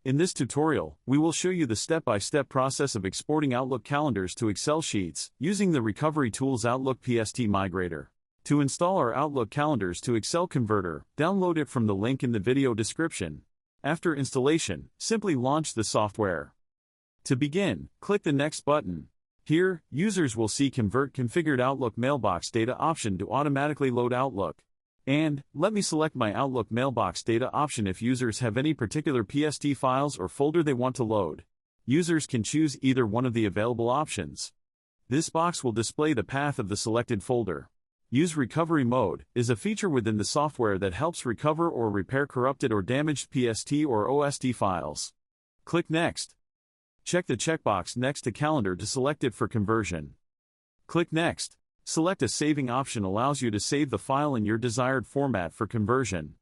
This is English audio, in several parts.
In this tutorial, we will show you the step-by-step process of exporting Outlook calendars to Excel sheets using the RecoveryTools Outlook PST Migrator. To install our Outlook calendars to Excel converter, download it from the link in the video description. After installation, simply launch the software. To begin, click the Next button. Here, users will see Convert Configured Outlook Mailbox Data option to automatically load Outlook. And, let me select my Outlook Mailbox Data option if users have any particular PST files or folder they want to load. Users can choose either one of the available options. This box will display the path of the selected folder. Use Recovery Mode is a feature within the software that helps recover or repair corrupted or damaged PST or OSD files. Click Next. Check the checkbox next to Calendar to select it for conversion. Click Next. Select a saving option allows you to save the file in your desired format for conversion.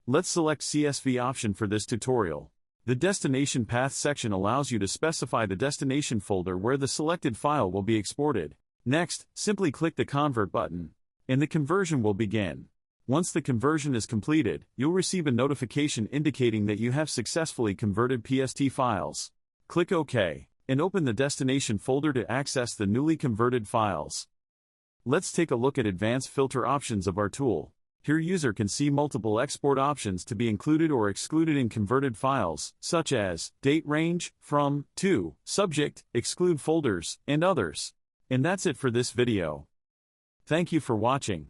Let's select CSV option for this tutorial. The Destination Path section allows you to specify the destination folder where the selected file will be exported. Next, simply click the Convert button, and the conversion will begin. Once the conversion is completed, you'll receive a notification indicating that you have successfully converted PST files. Click OK, and open the destination folder to access the newly converted files. Let's take a look at advanced filter options of our tool. Here user can see multiple export options to be included or excluded in converted files, such as date range, from, to, subject, exclude folders, and others. And that's it for this video. Thank you for watching.